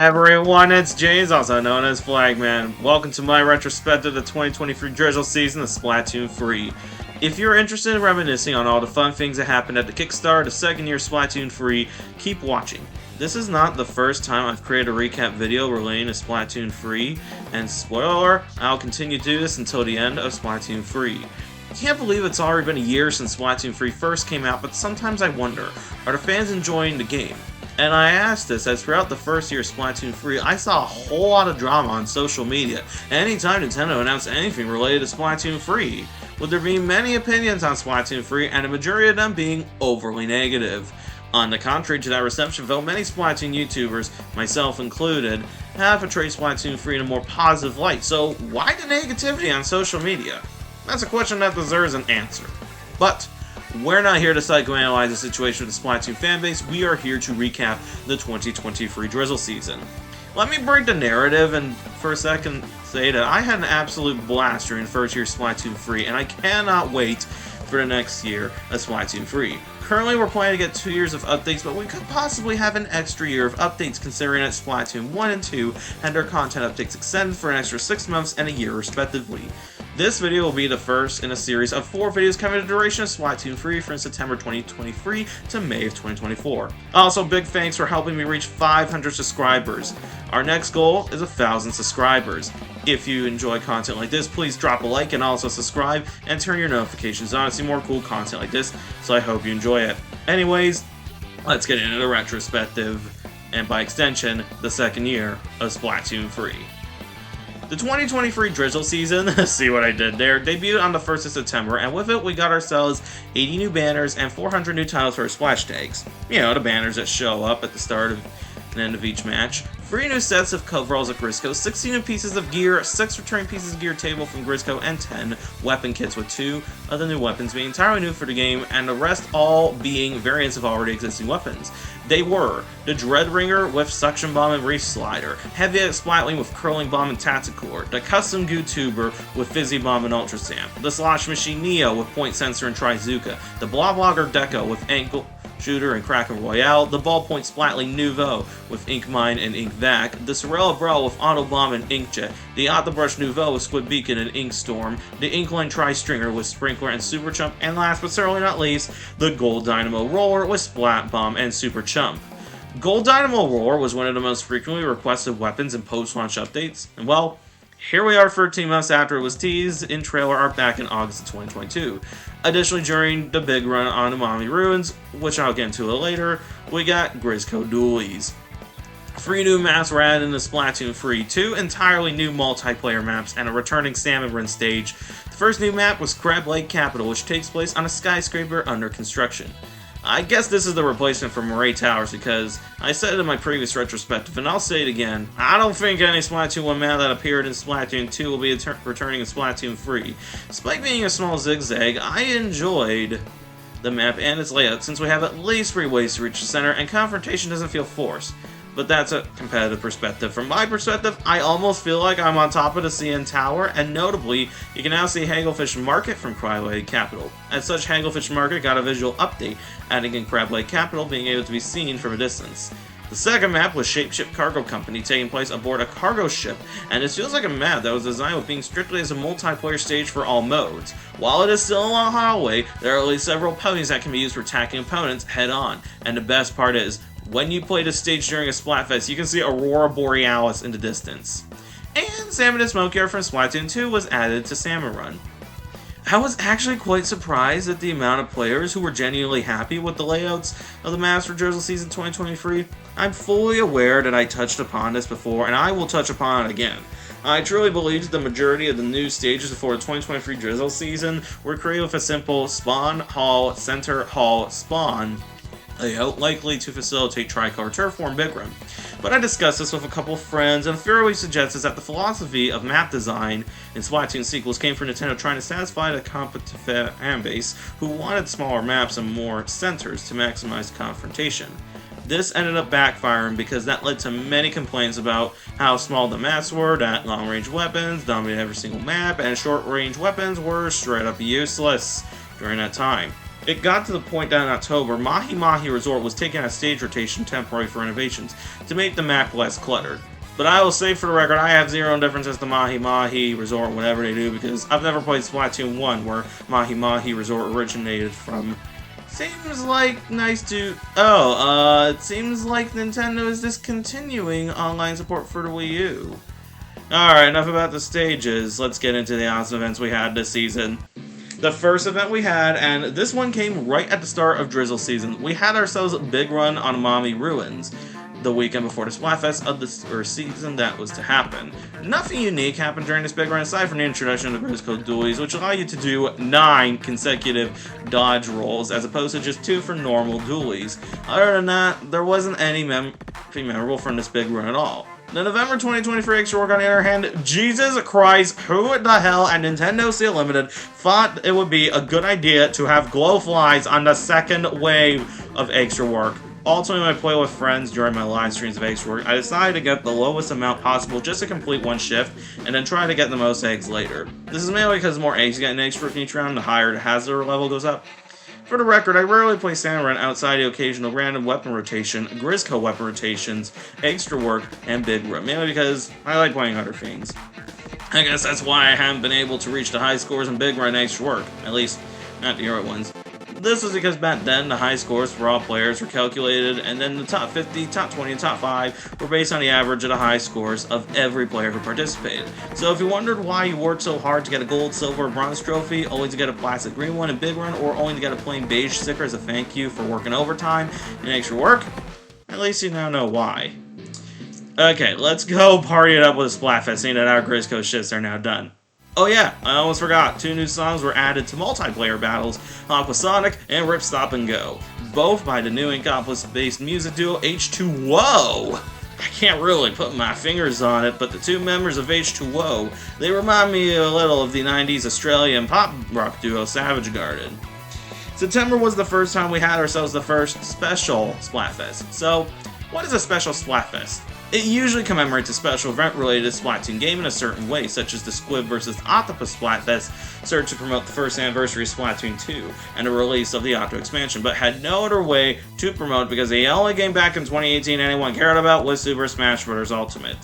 Everyone, it's James, also known as Flagman. Welcome to my retrospective of the 2023 Drizzle season of Splatoon 3. If you're interested in reminiscing on all the fun things that happened at the Kickstarter, the second year Splatoon 3, keep watching. This is not the first time I've created a recap video relating to Splatoon 3, and spoiler, I'll continue to do this until the end of Splatoon 3. I can't believe it's already been a year since Splatoon 3 first came out, but sometimes I wonder, are the fans enjoying the game? And I asked this as throughout the first year of Splatoon 3, I saw a whole lot of drama on social media anytime Nintendo announced anything related to Splatoon 3, with there being many opinions on Splatoon 3 and a majority of them being overly negative. On the contrary to that reception, though, many Splatoon YouTubers, myself included, have portrayed Splatoon 3 in a more positive light, so why the negativity on social media? That's a question that deserves an answer. But we're not here to psychoanalyze the situation with the Splatoon fanbase, we are here to recap the 2023 Drizzle season. Let me break the narrative and for a second say that I had an absolute blast during the first year of Splatoon 3, and I cannot wait for the next year of Splatoon 3. Currently we're planning to get 2 years of updates, but we could possibly have an extra year of updates considering that Splatoon 1 and 2 had their content updates extended for an extra 6 months and a year respectively. This video will be the first in a series of 4 videos covering the duration of Splatoon 3 from September 2023 to May of 2024. Also, big thanks for helping me reach 500 subscribers. Our next goal is 1,000 subscribers. If you enjoy content like this, please drop a like and also subscribe and turn your notifications on to see more cool content like this, so I hope you enjoy it. Anyways, let's get into the retrospective, and by extension, the second year of Splatoon 3. The 2023 Drizzle season, see what I did there, debuted on the 1st of September, and with it we got ourselves 80 new banners and 400 new tiles for our splash tags. You know, the banners that show up at the start and end of each match. 3 new sets of coveralls at Grisco, 16 new pieces of gear, 6 returning pieces of gear table from Grisco, and 10 weapon kits, with 2 of the new weapons being entirely new for the game, and the rest all being variants of already existing weapons. They were the Dreadringer with Suction Bomb and Reef Slider, Heavy Splatling with Curling Bomb and Tacticore, the Custom Goo Tuber with Fizzy Bomb and Ultra Stamp, the Slosh Machine Neo with Point Sensor and Trizuka, the Bloblogger Deco with Ankle Shooter and Kraken Royale, the Ballpoint Splatling Nouveau with Ink Mine and Ink Vac, the Sorella Brawl with Auto Bomb and Inkjet, the Octobrush Nouveau with Squid Beacon and Ink Storm, the Inkline Tri-Stringer with Sprinkler and Super Chump, and last but certainly not least, the Gold Dynamo Roller with Splat Bomb and Super Chump. Gold Dynamo Roller was one of the most frequently requested weapons in post-launch updates, and well, here we are 13 months after it was teased in trailer art back in August of 2022. Additionally, during the big run on Umami Ruins, which I'll get into a little later, we got Grisco Dualies. 3 new maps were added into Splatoon 3, 2 entirely new multiplayer maps, and a returning Salmon Run stage. The first new map was Crab Lake Capital, which takes place on a skyscraper under construction. I guess this is the replacement for Moray Towers, because I said it in my previous retrospective, and I'll say it again, I don't think any Splatoon 1 map that appeared in Splatoon 2 will be returning in Splatoon 3. Despite being a small zigzag, I enjoyed the map and its layout, since we have at least 3 ways to reach the center, and confrontation doesn't feel forced. But that's a competitive perspective. From my perspective, I almost feel like I'm on top of the CN Tower, and notably, you can now see Hagglefish Market from Crab Lake Capital. As such, Hagglefish Market got a visual update, adding in Crab Lake Capital being able to be seen from a distance. The second map was Shapeship Cargo Company, taking place aboard a cargo ship, and it feels like a map that was designed with being strictly as a multiplayer stage for all modes. While it is still a long hallway, there are at least several ponies that can be used for attacking opponents head-on, and the best part is, when you play this stage during a Splatfest, you can see Aurora Borealis in the distance. And Salmon and Smokyard from Splatoon 2 was added to Salmon Run. I was actually quite surprised at the amount of players who were genuinely happy with the layouts of the maps for Drizzle Season 2023. I'm fully aware that I touched upon this before, and I will touch upon it again. I truly believe that the majority of the new stages for the 2023 Drizzle Season were created with a simple spawn, hall, center, hall, spawn layout, likely to facilitate Tricolor Turfform Big Run. But I discussed this with a couple of friends, and theory suggests that the philosophy of map design in Splatoon sequels came from Nintendo trying to satisfy the competitive fan base who wanted smaller maps and more centers to maximize confrontation. This ended up backfiring because that led to many complaints about how small the maps were, that long-range weapons dominated every single map, and short-range weapons were straight up useless during that time. It got to the point that in October, Mahi Mahi Resort was taking a stage rotation temporarily for renovations to make the map less cluttered. But I will say for the record, I have zero indifference as to Mahi Mahi Resort, whatever they do, because I've never played Splatoon 1, where Mahi Mahi Resort originated from. Seems like nice to... it seems like Nintendo is discontinuing online support for the Wii U. Alright, enough about the stages. Let's get into the awesome events we had this season. The first event we had, and this one came right at the start of Drizzle season, we had ourselves a big run on Amami Ruins, the weekend before the Splatfest of the season that was to happen. Nothing unique happened during this big run aside from the introduction of the Grizz Code Dualies, which allow you to do 9 consecutive dodge rolls as opposed to just 2 for normal dualies. Other than that, there wasn't anything memorable from this big run at all. The November 2023 extra work, on the other hand, Jesus Christ, who the hell at Nintendo Seal Limited thought it would be a good idea to have glow flies on the second wave of extra work? Ultimately, when I play with friends during my live streams of extra work, I decided to get the lowest amount possible just to complete one shift, and then try to get the most eggs later. This is mainly because the more eggs you get in extra work each round, the higher the hazard level goes up. For the record, I rarely play Salmon Run outside the occasional random weapon rotation, Grizzco weapon rotations, extra work, and big run, mainly because I like playing other things. I guess that's why I haven't been able to reach the high scores in big run extra work, at least not the early ones. This was because back then, the high scores for all players were calculated, and then the top 50, top 20, and top 5 were based on the average of the high scores of every player who participated. So if you wondered why you worked so hard to get a gold, silver, or bronze trophy, only to get a plastic green one in Big Run, or only to get a plain beige sticker as a thank you for working overtime and extra work, at least you now know why. Okay, let's go party it up with a Splatfest, seeing that our Grizzco shifts are now done. Oh yeah, I almost forgot, 2 new songs were added to multiplayer battles, Aquasonic and Rip Stop and Go, both by the new Inkopolis-based music duo H2O. I can't really put my fingers on it, but the 2 members of H2O, they remind me a little of the 90s Australian pop rock duo Savage Garden. September was the first time we had ourselves the first special Splatfest. So, what is a special Splatfest? It usually commemorates a special event related to Splatoon game in a certain way, such as the Squid vs. Octopus Splatfest served to promote the first anniversary of Splatoon 2 and the release of the Octo expansion, but had no other way to promote because the only game back in 2018 anyone cared about was Super Smash Bros. Ultimate.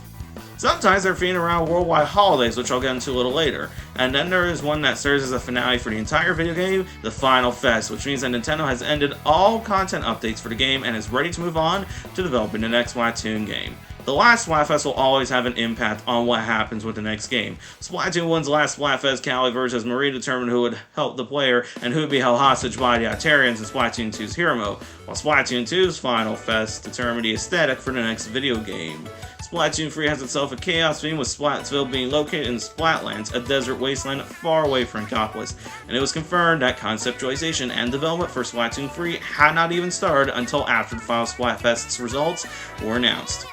Sometimes they're themed around worldwide holidays, which I'll get into a little later. And then there is one that serves as a finale for the entire video game, the Final Fest, which means that Nintendo has ended all content updates for the game and is ready to move on to developing the next Splatoon game. The last Splatfest will always have an impact on what happens with the next game. Splatoon 1's last Splatfest, Callie versus Marie determined who would help the player and who would be held hostage by the Octarians in Splatoon 2's Hero Mode, while Splatoon 2's Final Fest determined the aesthetic for the next video game. Splatoon 3 has itself a chaos theme, with Splatsville being located in Splatlands, a desert wasteland far away from Inkopolis, and it was confirmed that conceptualization and development for Splatoon 3 had not even started until after the final Splatfest's results were announced.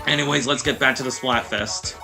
Anyways, let's get back to the Splatfest.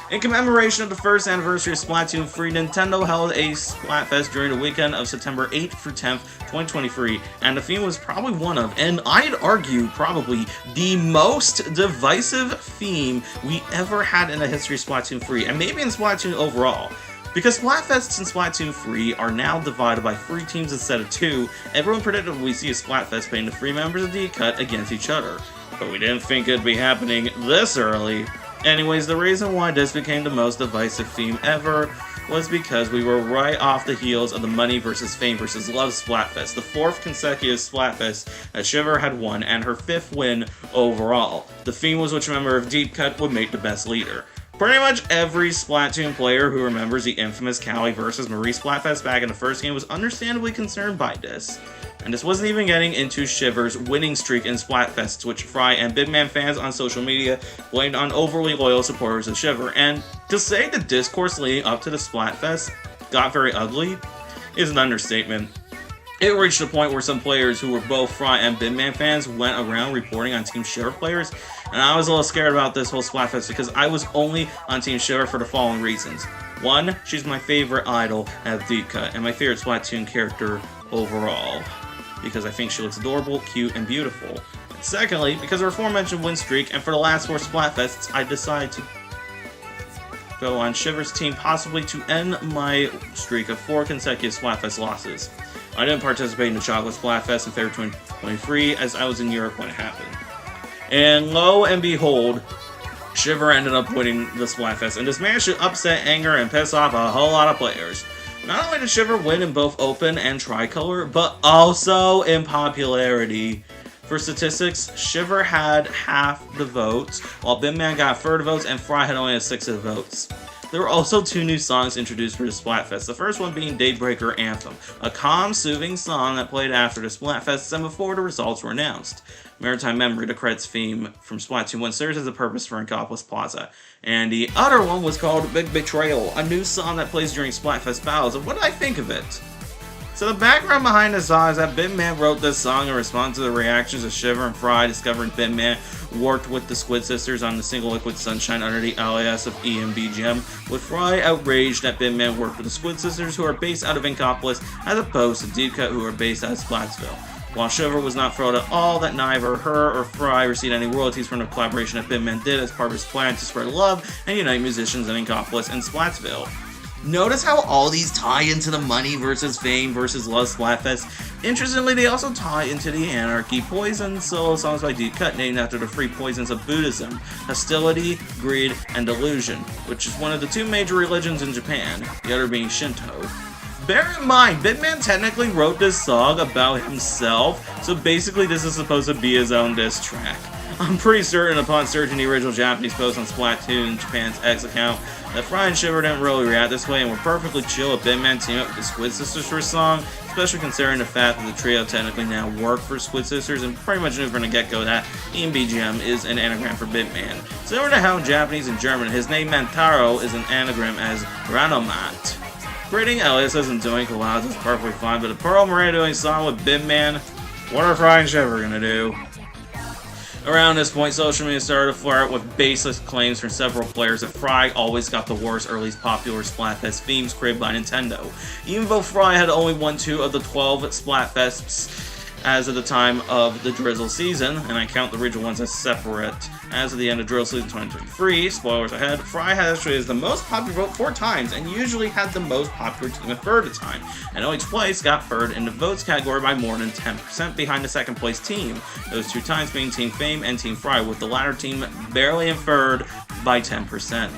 In commemoration of the first anniversary of Splatoon 3, Nintendo held a Splatfest during the weekend of September 8th through 10th, 2023, and the theme was probably one of, and I'd argue probably, the most divisive theme we ever had in the history of Splatoon 3, and maybe in Splatoon overall. Because Splatfests in Splatoon 3 are now divided by 3 teams instead of 2, everyone predicted we'd see a Splatfest playing the 3 members of the cut against each other. But we didn't think it'd be happening this early. Anyways, the reason why this became the most divisive theme ever was because we were right off the heels of the Money vs. Fame vs. Love Splatfest, the 4th consecutive Splatfest that Shiver had won, and her 5th win overall. The theme was which member of Deep Cut would make the best leader. Pretty much every Splatoon player who remembers the infamous Callie vs. Marie Splatfest back in the first game was understandably concerned by this. And this wasn't even getting into Shiver's winning streak in Splatfests, which Fry and Big Man fans on social media blamed on overly loyal supporters of Shiver. And to say the discourse leading up to the Splatfest got very ugly is an understatement. It reached a point where some players who were both Fry and Big Man fans went around reporting on Team Shiver players, and I was a little scared about this whole Splatfest because I was only on Team Shiver for the following reasons. 1, she's my favorite idol at Deep Cut, and my favorite Splatoon character overall, because I think she looks adorable, cute, and beautiful. And secondly, because of her aforementioned win streak, and for the last 4 Splatfests, I decided to go on Shiver's team, possibly to end my streak of 4 consecutive Splatfest losses. I didn't participate in the Chocolate Splatfest in February 2023 as I was in Europe when it happened. And lo and behold, Shiver ended up winning the Splatfest, and this managed to upset, anger, and piss off a whole lot of players. Not only did Shiver win in both Open and Tricolor, but also in popularity. For statistics, Shiver had half the votes, while Bitman got a third of votes, and Fry had only a sixth of the votes. There were also 2 new songs introduced for the Splatfest, the first one being Daybreaker Anthem, a calm, soothing song that played after the Splatfest and before the results were announced. Maritime Memory, the credits theme from Splatoon 1, serves as a purpose for Inkopolis Plaza. And the other one was called Big Betrayal, a new song that plays during Splatfest battles. And what did I think of it? So the background behind the song is that Bitman wrote this song in response to the reactions of Shiver and Fry discovering Bitman worked with the Squid Sisters on the single Liquid Sunshine under the alias of EMBGM, with Fry outraged that Bitman worked with the Squid Sisters, who are based out of Inkopolis, as opposed to Deep Cut, who are based out of Splatsville. While Shiver was not thrilled at all that neither her or Fry received any royalties from the collaboration that Bitman did as part of his plan to spread love and unite musicians in Inkopolis and Splatsville. Notice how all these tie into the money versus fame versus love Splatfest. Interestingly, they also tie into the Anarchy Poison solo songs by Deep Cut named after the 3 poisons of Buddhism: hostility, greed, and delusion, which is one of the 2 major religions in Japan, the other being Shinto. Bear in mind, Bitman technically wrote this song about himself, so basically this is supposed to be his own diss track. I'm pretty certain upon searching the original Japanese post on Splatoon Japan's X account that Fry and Shiver didn't really react this way and were perfectly chill with Bitman teaming up with the Squid Sisters for a song, especially considering the fact that the trio technically now work for Squid Sisters and pretty much knew from the get-go that EMBGM is an anagram for Bitman. Similar to how in Japanese and German his name Mantaro is an anagram as Ranomat. Creating aliases and doing collabs is perfectly fine, but a Pearl Maria doing a song with Bitman, what are Fry and Shiver gonna do? Around this point, social media started to flare out with baseless claims from several players that Fry always got the worst or least popular Splatfest themes created by Nintendo. Even though Fry had only won 2 of the 12 Splatfests as of the time of the Drizzle season, and I count the regional ones as separate. As of the end of Drizzle season 2023, spoilers ahead, Fry has actually is the most popular vote 4 times, and usually had the most popular team a third of the time, and only twice got third in the votes category by more than 10% behind the second place team, those 2 times being Team Fame and Team Fry, with the latter team barely in third by 10%.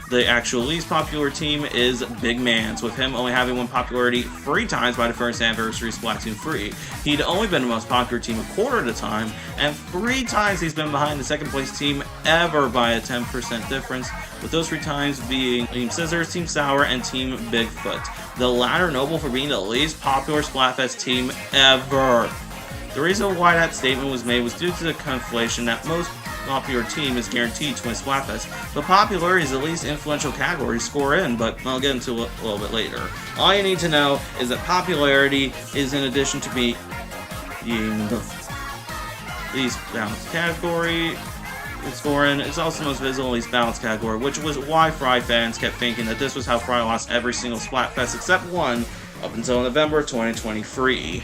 The actual least popular team is Big Man's, with him only having won popularity 3 times by the first anniversary of Splatoon 3. He'd only been the most popular team a quarter of the time, and 3 times he's been behind the second place team ever by a 10% difference, with those 3 times being Team Scissors, Team Sour, and Team Bigfoot. The latter notable for being the least popular Splatfest team ever. The reason why that statement was made was due to the conflation that most popular team is guaranteed to win Splatfest, but popularity is the least influential category to score in, but I'll get into it a little bit later. All you need to know is that popularity is in addition to being the least balanced category scoring, it's also the most visible least balanced category, which was why Fry fans kept thinking that this was how Fry lost every single Splatfest except one up until November 2023.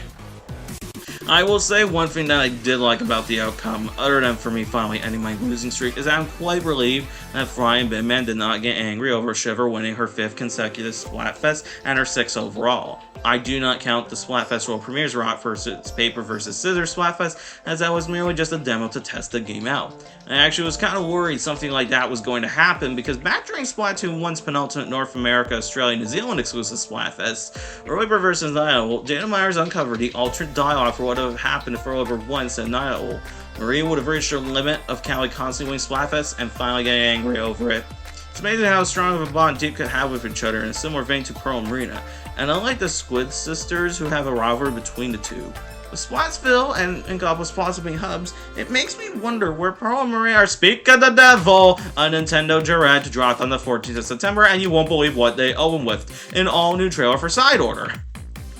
I will say one thing that I did like about the outcome, other than for me finally ending my losing streak, is that I'm quite relieved that Fry and Bitman did not get angry over Shiver winning her 5th consecutive Splatfest and her 6th overall. I do not count the Splatfest World Premier's Rock vs. Paper vs. Scissors Splatfest, as that was merely just a demo to test the game out. I actually was kind of worried something like that was going to happen, because back during Splatoon 1's penultimate North America, Australia, New Zealand exclusive Splatfest, Roiber vs. Niall, Dana Myers uncovered the alternate dialogue for what would have happened if Roiber won instead of Niall. Maria would have reached her limit of Callie constantly winning Splatfest and finally getting angry over it. It's amazing how strong of a bond Deep could have with each other in a similar vein to Pearl and Marina, and unlike the Squid Sisters who have a rivalry between the two, with Splatsville and Inkopolis Plaza being hubs, it makes me wonder where Pearl and Maria are. Speak of the devil! A Nintendo Direct dropped on the 14th of September, and you won't believe what they open with, an all-new trailer for Side Order.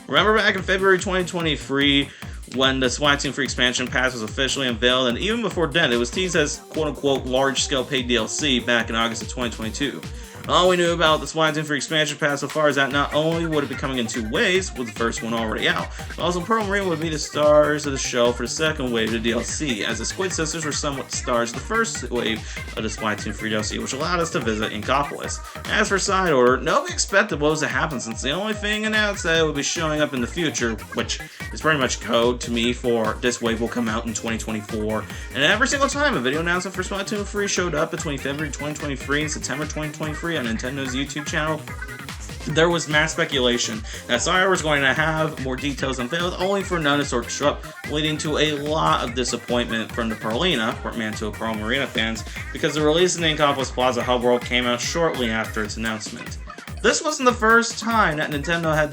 Remember back in February 2023, when the Splatoon 3 expansion pass was officially unveiled, and even before then, it was teased as quote-unquote large-scale paid DLC back in August of 2022. All we knew about the Splatoon 3 expansion pass so far is that not only would it be coming in 2 waves, with the first one already out, but also Pearl and Marine would be the stars of the show for the second wave of the DLC, as the Squid Sisters were somewhat the stars of the first wave of the Splatoon 3 DLC, which allowed us to visit Inkopolis. As for Side Order, nobody expected what was to happen, since the only thing announced that it would be showing up in the future, which is pretty much code to me for this wave will come out in 2024, and every single time a video announcement for Splatoon 3 showed up between February 2023 and September 2023 on Nintendo's YouTube channel, there was mass speculation that Sire was going to have more details unveiled, only for none to sort of show up, leading to a lot of disappointment from the Pearlina, portmanteau of Pearl Marina fans, because the release of the Inkopolis Plaza Hub World came out shortly after its announcement. This wasn't the first time that Nintendo had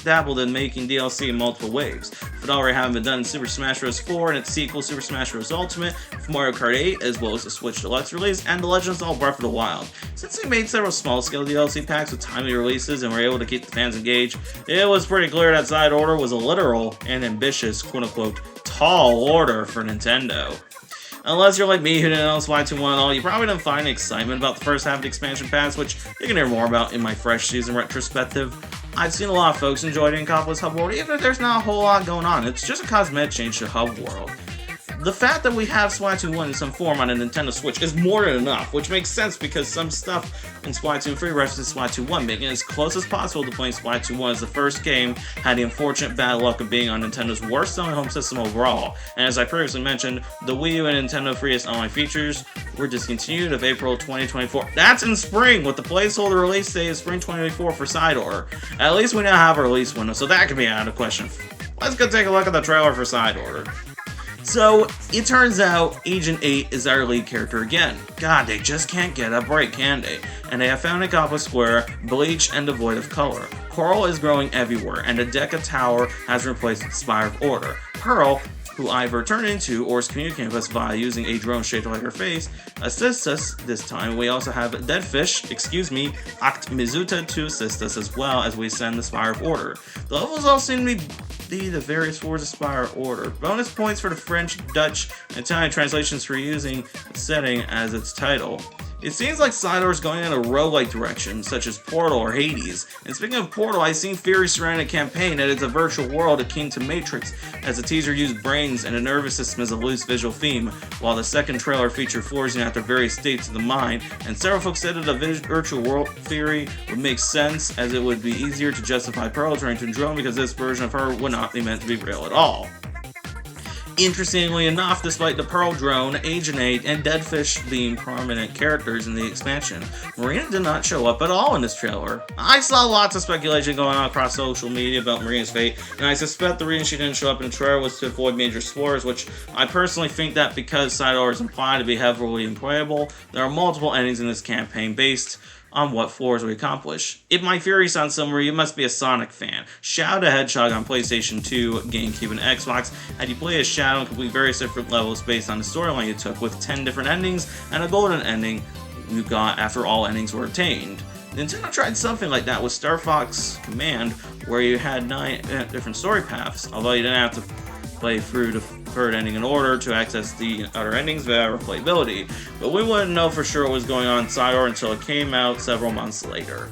dabbled in making DLC in multiple waves, with already having been done in Super Smash Bros. 4 and its sequel Super Smash Bros. Ultimate, with Mario Kart 8, as well as the Switch Deluxe release, and The Legend of Zelda Breath of the Wild. Since they made several small-scale DLC packs with timely releases and were able to keep the fans engaged, it was pretty clear that Side Order was a literal and ambitious, quote-unquote, tall order for Nintendo. Unless you're like me who didn't know Splatoon 1 at all, you probably didn't find excitement about the first half of the expansion pass, which you can hear more about in my fresh season retrospective. I've seen a lot of folks enjoy the Inkopolis Hub World, even if there's not a whole lot going on. It's just a cosmetic change to Hub World. The fact that we have Splatoon 1 in some form on a Nintendo Switch is more than enough, which makes sense because some stuff in Splatoon 3 references Splatoon 1, making it as close as possible to playing Splatoon 1 as the first game had the unfortunate bad luck of being on Nintendo's worst-selling home system overall. And as I previously mentioned, the Wii U and Nintendo 3DS online features were discontinued of April 2024. That's in spring, with the placeholder release date of spring 2024 for Side Order. At least we now have a release window, so that can be out of question. Let's go take a look at the trailer for Side Order. So, it turns out Agent 8 is our lead character again. God, they just can't get a break, can they? And they have found Inkopolis Square, bleached and devoid of color. Coral is growing everywhere, and the Deca Tower has replaced the Spire of Order. Pearl, who either turned into or is communicating with us via using a drone shaped like her face, assists us this time. We also have Deadfish, Act Mizuta to assist us as well as we send the Spire of Order. The levels all seem to be the various forms of Spire Order. Bonus points for the French, Dutch, and Italian translations for using the setting as its title. It seems like Side Order is going in a roguelike direction, such as Portal or Hades. And speaking of Portal, I've seen theories surrounding a campaign that it's a virtual world akin to Matrix, as the teaser used brains and a nervous system as a loose visual theme, while the second trailer featured flourishing after various states of the mind, and several folks said that a virtual world theory would make sense, as it would be easier to justify Pearl turning to a drone because this version of her would not be meant to be real at all. Interestingly enough, despite the Pearl drone, Agent 8, and Deadfish being prominent characters in the expansion, Marina did not show up at all in this trailer. I saw lots of speculation going on across social media about Marina's fate, and I suspect the reason she didn't show up in the trailer was to avoid major spoilers, which I personally think that because Side Order is implied to be heavily unplayable, there are multiple endings in this campaign based on what floors we accomplish. If my theory sounds similar, you must be a Sonic fan. Shadow the Hedgehog on PlayStation 2, GameCube, and Xbox had you play as Shadow and complete various different levels based on the storyline you took, with 10 different endings and a golden ending you got after all endings were obtained. Nintendo tried something like that with Star Fox Command, where you had 9 different story paths, although you didn't have to play through the third ending in order to access the other endings via replayability, but we wouldn't know for sure what was going on in Side Order until it came out several months later.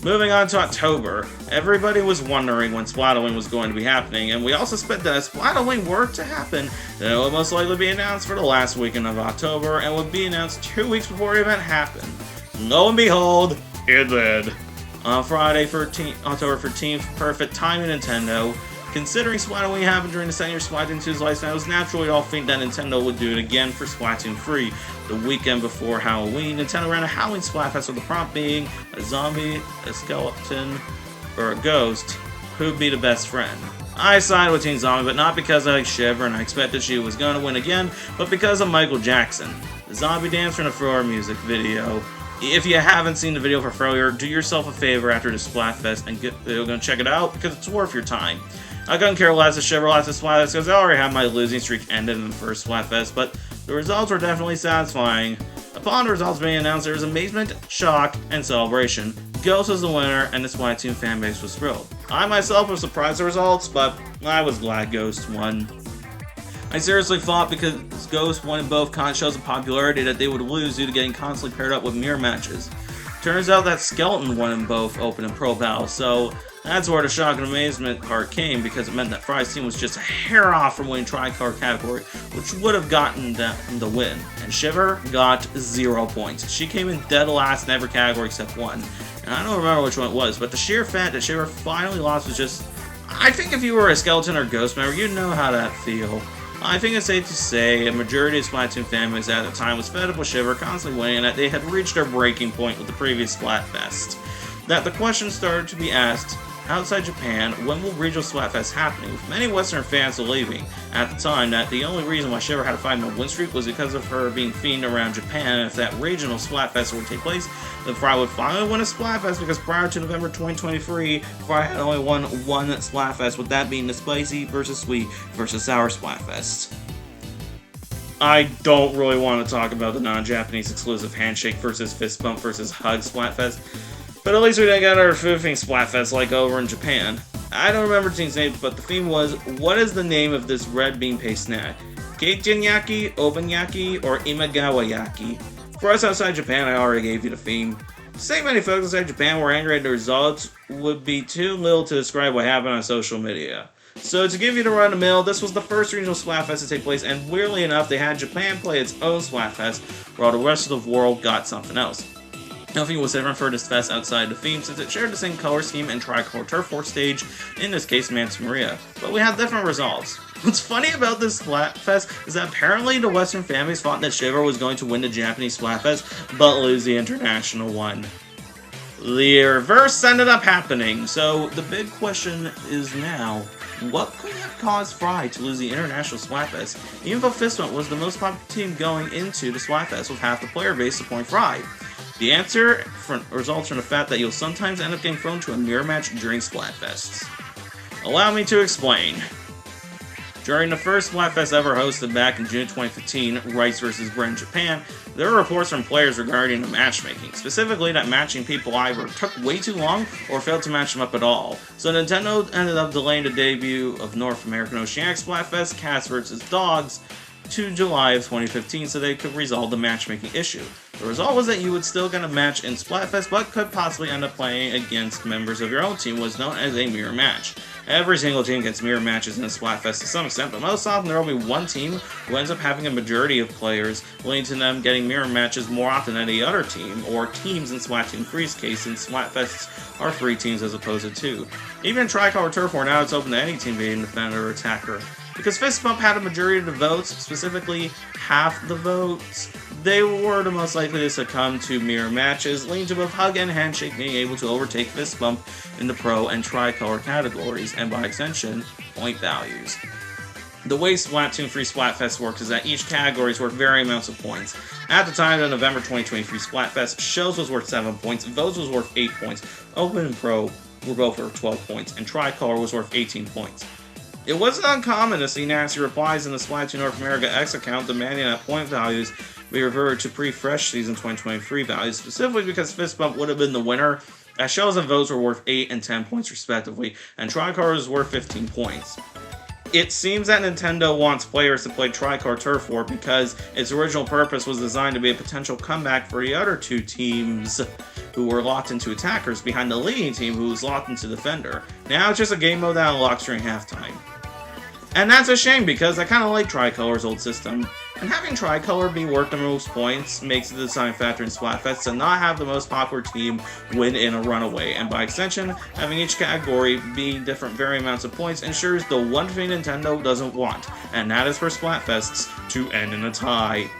Moving on to October, everybody was wondering when Splatoon was going to be happening, and we all suspect that if Splatoon were to happen, then it would most likely be announced for the last weekend of October, and would be announced 2 weeks before the event happened. Lo and behold, it did. On Friday, October 13th, perfect timing, Nintendo. Considering Splatoon happened during the second year of Splatoon 2's lifespan, it was natural we all think that Nintendo would do it again for Splatoon 3. The weekend before Halloween, Nintendo ran a Halloween Splatfest with the prompt being a zombie, a skeleton, or a ghost. Who'd be the best friend? I sided with Team Zombie, but not because I like Shiver and I expected she was going to win again, but because of Michael Jackson. The zombie dance from the Thriller music video. If you haven't seen the video for Failure, do yourself a favor after the Splatfest and go check it out, because it's worth your time. I couldn't care less if Shiver lost the Splatfest because I already had my losing streak ended in the first Splatfest, but the results were definitely satisfying. Upon the results being announced, there was amazement, shock, and celebration. Ghost was the winner, and the Splatoon fanbase was thrilled. I myself was surprised at the results, but I was glad Ghost won. I seriously thought because Ghost won in both con shows of popularity that they would lose due to getting constantly paired up with mirror matches. Turns out that Skeleton won in both Open and Pro battles, so that's where the shock and amazement part came, because it meant that Fry's team was just a hair off from winning Tricolor category, which would have gotten them the win. And Shiver got 0 points. She came in dead last in every category except one. And I don't remember which one it was, but the sheer fact that Shiver finally lost was just... I think if you were a Skeleton or Ghost member, you'd know how that feel. I think it's safe to say a majority of Splatoon families at the time was fed up with Shiver constantly winning, and that they had reached their breaking point with the previous Splatfest. That the question started to be asked, outside Japan, when will regional Splatfest happening, with many Western fans believing at the time that the only reason why Shiver had a 5-month win streak was because of her being fiending around Japan, and if that regional Splatfest would take place, then Fry would finally win a Splatfest, because prior to November 2023, Fry had only won one Splatfest, with that being the Spicy vs. Sweet vs. Sour Splatfest. I don't really want to talk about the non-Japanese exclusive Handshake vs. Fist Bump vs. Hug Splatfest, but at least we didn't get our foofing Splatfest like over in Japan. I don't remember the team's name, but the theme was, what is the name of this red bean paste snack? Keijin Yaki, Oban-yaki, or Imagawa Yaki? For us outside Japan, I already gave you the theme. So many folks outside Japan were angry at the results would be too little to describe what happened on social media. So to give you the run-of-the-mill, this was the first regional Splatfest to take place, and weirdly enough, they had Japan play its own Splatfest, while the rest of the world got something else. Nothing was different for this fest outside the theme, since it shared the same color scheme and tricolor turf war stage, in this case Manta Maria, but we had different results. What's funny about this Splatfest is that apparently the Western families thought that Shiver was going to win the Japanese Splatfest, but lose the international one. The reverse ended up happening, so the big question is now, what could have caused Fry to lose the international Splatfest, even though Fist Bump was the most popular team going into the Splatfest with half the player base supporting Fry? The answer results from the fact that you'll sometimes end up getting thrown to a mirror match during Splatfests. Allow me to explain. During the first Splatfest ever hosted back in June 2015, Rice vs. Bren Japan, there were reports from players regarding the matchmaking, specifically that matching people either took way too long or failed to match them up at all. So Nintendo ended up delaying the debut of North American Oceanic Splatfest, Cats vs. Dogs, to July of 2015 so they could resolve the matchmaking issue. The result was that you would still get a match in Splatfest, but could possibly end up playing against members of your own team, was known as a mirror match. Every single team gets mirror matches in a Splatfest to some extent, but most often there will be one team who ends up having a majority of players, leading to them getting mirror matches more often than any other team, or teams in Splatoon 3's case, since Splatfests are 3 teams as opposed to 2. Even in Tricolor Turf War, now it's open to any team being defender or attacker. Because Fist Bump had a majority of the votes, specifically half the votes, they were the most likely to succumb to mirror matches, leading to both Hug and Handshake being able to overtake Fist Bump in the Pro and Tricolor categories, and by extension, point values. The way Splatoon 3 Splatfest works is that each category is worth varying amounts of points. At the time of the November 2023 Splatfest, Shells was worth 7 points, Votes was worth 8 points, Open and Pro were both worth 12 points, and Tricolor was worth 18 points. It wasn't uncommon to see nasty replies in the Splatoon North America X account demanding that point values be reverted to pre-fresh season 2023 values, specifically because Fist Bump would have been the winner, as Shells and Votes were worth 8 and 10 points respectively, and Tricolor was worth 15 points. It seems that Nintendo wants players to play Tricolor Turf War because its original purpose was designed to be a potential comeback for the other 2 teams who were locked into attackers behind the leading team who was locked into defender. Now it's just a game mode that unlocks during halftime. And that's a shame because I kind of like Tricolor's old system, and having Tricolor be worth the most points makes the design factor in Splatfest to not have the most popular team win in a runaway, and by extension, having each category be different varying amounts of points ensures the one thing Nintendo doesn't want, and that is for Splatfests to end in a tie.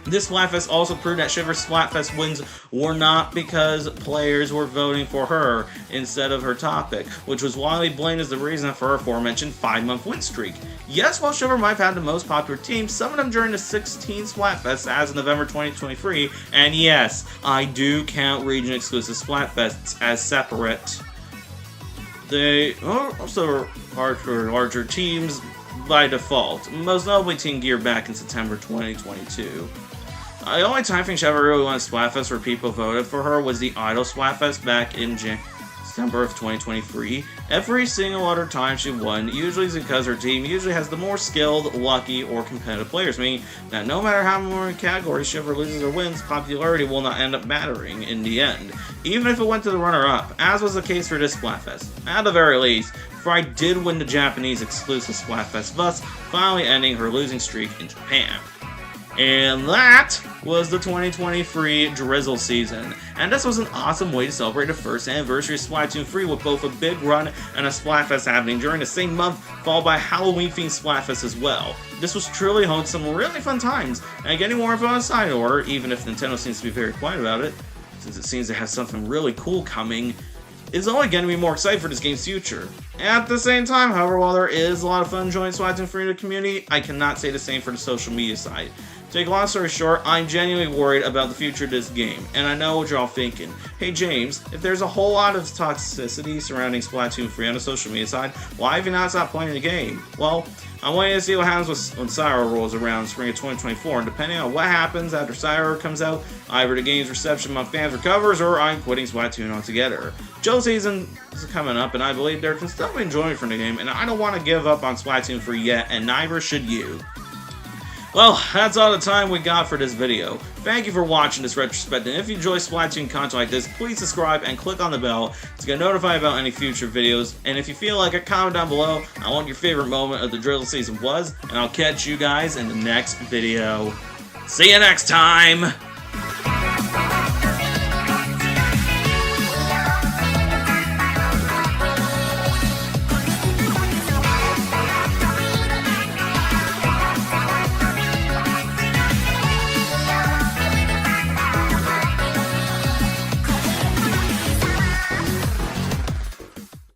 This Splatfest also proved that Shiver's Splatfest wins were not because players were voting for her instead of her topic, which was widely blamed as the reason for her aforementioned 5-month win streak. Yes, while Shiver might have had the most popular team, some of them during the 16 Splatfests as of November 2023, and yes, I do count region-exclusive Splatfests as separate. They are also larger teams by default, most notably Team Gear back in September 2022. The only time I think she ever really won a Splatfest where people voted for her was the Idol Splatfest back in September of 2023, every single other time she won usually is because her team usually has the more skilled, lucky, or competitive players, meaning that no matter how many categories she ever loses or wins, popularity will not end up mattering in the end, even if it went to the runner-up, as was the case for this Splatfest. At the very least, Fry did win the Japanese exclusive Splatfest, thus finally ending her losing streak in Japan. And that was the 2023 Drizzle season. And this was an awesome way to celebrate the first anniversary of Splatoon 3 with both a big run and a Splatfest happening during the same month, followed by Halloween-themed Splatfest as well. This was truly home to some really fun times, and getting more info on Side Order, even if Nintendo seems to be very quiet about it, since it seems to have something really cool coming, is only going to be more excited for this game's future. At the same time, however, while there is a lot of fun enjoying Splatoon 3 in the community, I cannot say the same for the social media side. To make a long story short, I'm genuinely worried about the future of this game, and I know what you're all thinking. Hey James, if there's a whole lot of toxicity surrounding Splatoon 3 on the social media side, why have you not stopped playing the game? Well, I'm waiting to see what happens when Cyro rolls around in spring of 2024, and depending on what happens after Cyro comes out, either the game's reception among fans recovers, or I'm quitting Splatoon altogether. Joe season is coming up, and I believe there can still be enjoyment from the game, and I don't want to give up on Splatoon 3 yet, and neither should you. Well, that's all the time we got for this video. Thank you for watching this retrospective, and if you enjoy Splatoon content like this, please subscribe and click on the bell to get notified about any future videos, and if you feel like it, comment down below on what your favorite moment of the Drizzle season was, and I'll catch you guys in the next video. See you next time!